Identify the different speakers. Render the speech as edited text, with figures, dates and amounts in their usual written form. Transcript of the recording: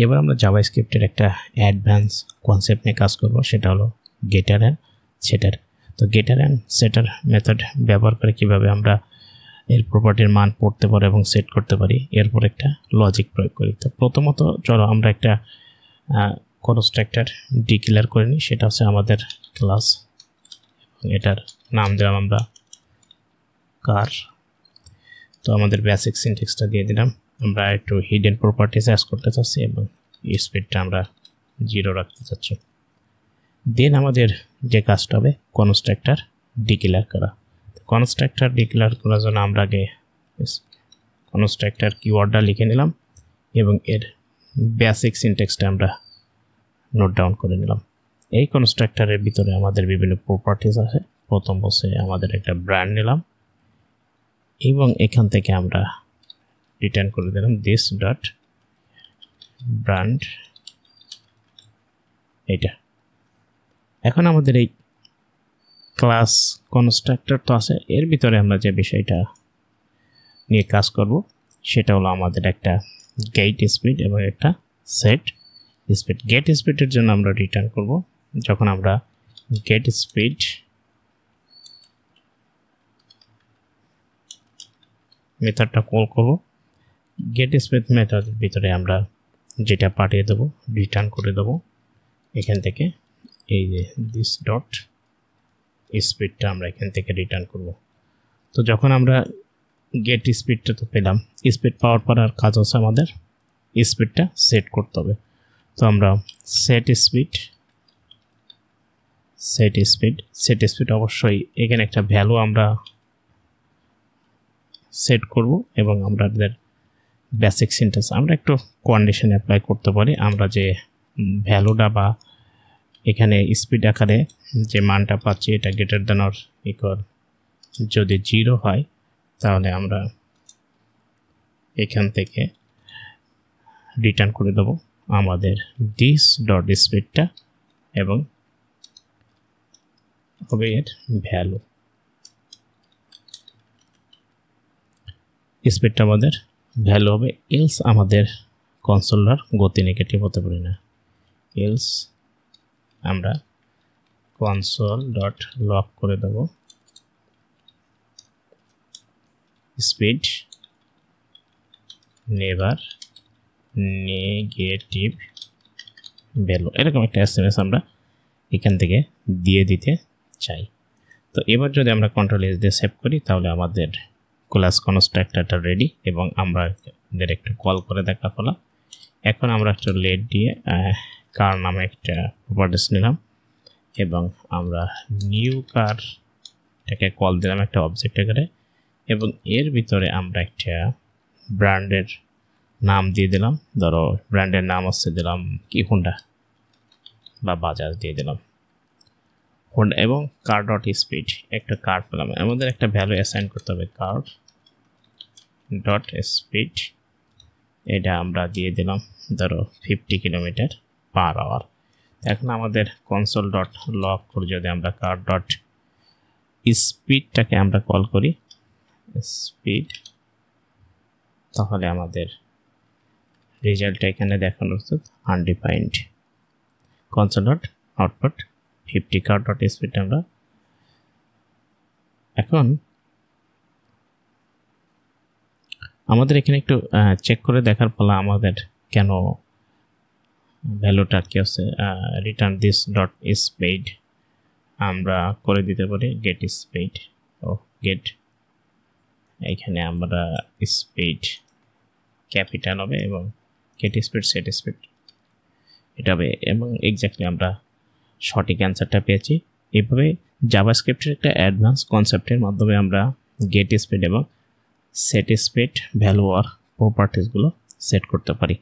Speaker 1: এবার আমরা জাভাস্ক্রিপ্টের একটা অ্যাডভান্স কনসেপ্ট নিয়ে কাজ করব, সেটা হলো গেটার অ্যান্ড সেটার। তো গেটার অ্যান্ড সেটার মেথড ব্যবহার করে কিভাবে আমরা এর প্রপার্টির মান পড়তে পারি এবং সেট করতে পারি, এরপর একটা লজিক প্রয়োগ করি। তো প্রথমত চলো আমরা একটা কনস্ট্রাক্টর ডিক্লেয়ার করে নিই, সেটা হচ্ছে আমাদের ক্লাস, এবং এটার নাম দিলাম আমরা কার। তো আমাদের বেসিক সিনট্যাক্সটা দিয়ে দিলাম, আমরা একটু হিডেন প্রপার্টিজ অ্যাড করতে চাচ্ছি এবং স্পিডটা আমরা 0 রাখতে চাচ্ছি। দেন আমাদের যে কাজটা হবে কনস্ট্রাক্টর ডিক্লেয়ার করা। কনস্ট্রাক্টর ডিক্লেয়ার করার জন্য আমরা আগে কনস্ট্রাক্টর কিওয়ার্ডটা লিখে নিলাম এবং এর বেসিক সিনট্যাক্সটা আমরা নোট ডাউন করে নিলাম। এই কনস্ট্রাক্টরের ভিতরে আমাদের বিভিন্ন প্রপার্টিজ আছে। প্রথম বসে আমাদের একটা ব্র্যান্ড নিলাম এবং এখান থেকে আমরা রিটার্ন করে দিলাম দিস ডট ব্র্যান্ড। এটা এখন আমাদের এই ক্লাস কনস্ট্রাক্টর তো আছে, এর ভিতরে আমরা যে বিষয়টা নিয়ে কাজ করব সেটা হলো আমাদের একটা গেট স্পিড এবং একটা সেট স্পিড। গেট স্পিডের জন্য আমরা রিটার্ন করব যখন আমরা গেট স্পিড মেথডটা কল করব, গেট স্পিড মেথডের ভিতরে আমরা যেটা পাঠিয়ে দেবো রিটার্ন করে দেবো এখান থেকে এই যে দিস ডট স্পিডটা আমরা এখান থেকে রিটার্ন করব। তো যখন আমরা গেট স্পিডটা তো পেলাম, স্পিড পাওয়ার পর আর কাজ হচ্ছে আমাদের স্পিডটা সেট করতে হবে। তো আমরা সেট স্পিড অবশ্যই এখানে একটা ভ্যালু আমরা সেট করব এবং আমাদের বেসিক সিনট্যাক্স আমরা একটু কন্ডিশন অ্যাপ্লাই করতে পারি। আমরা যে ভ্যালুটা বা এখানে স্পিড আকারে যে মানটা পাচ্ছি এটা গ্রেটার দ্যান অর ইকুয়াল যদি 0 হয় তাহলে আমরা এখান থেকে রিটার্ন করে দেব আমাদের দিস ডট স্পিডটা এবং হবে এর ভ্যালু। স্পিডটা আমাদের ভ্যালু হবে, এলস আমাদের কনসোলার গতি নেগেটিভ হতে পারে না। এলস আমরা কনসোল ডট লক করে দেব স্পিড নেভার নেগেটিভ ভ্যালু, এরকম একটা এসএমএস আমরা এখান থেকে দিয়ে দিতে চাই। তো এবার যদি আমরা কন্ট্রোল এস দিয়ে সেভ করি তাহলে আমাদের ক্লাস কনস্ট্রাক্টরটা রেডি এবং আমরা এদের একটু কল করে দেখা হলো। এখন আমরা একটা লেট দিয়ে কার নামে একটা প্রপার্টিস নিলাম এবং আমরা নিউ কারটাকে কল দিলাম একটা অবজেক্ট আকারে এবং এর ভিতরে আমরা একটা ব্র্যান্ডের নাম দিয়ে দিলাম। ধরো ব্র্যান্ডের নাম হচ্ছে দিলাম কি হোন্ডা বা বাজাজ দিয়ে দিলাম হোন্ডা এবং কার ডট স্পিড একটা কার পেলাম। আমাদের একটা ভ্যালু অ্যাসাইন করতে হবে কার ডট স্পিড, এটা আমরা দিয়ে দিলাম ধরো 50 km/h। এখন আমাদের কনসোল ডট লক করে যদি আমরা কার ডট স্পিডটাকে আমরা কল করি স্পিড, তাহলে আমাদের রেজাল্টটা এখানে দেখানো উচিত আনডিফাইন্ড কনসোল ডট আউটপুট 50 কার ডট স্পিড। আমরা এখন আমাদের এখানে একটু চেক করে দেখার ফলে আমাদের কেন ভ্যালুটা কি আছে রিটার্ন দিস ডট স্পিড আমরা করে দিতে পারি গেট স্পিড ও গেট, এখানে আমরা স্পিড ক্যাপিটাল হবে এবং গেট স্পিড সেট স্পিড এটা হবে এবং এক্স্যাক্টলি আমরা সঠিক অ্যান্সারটা পেয়েছি। এইভাবে জাভাস্ক্রিপ্টের একটা অ্যাডভান্স কনসেপ্টের মাধ্যমে আমরা গেট স্পিড এবং সেট স্পিড ভ্যালু আর প্রপার্টিসগুলো সেট করতে পারি।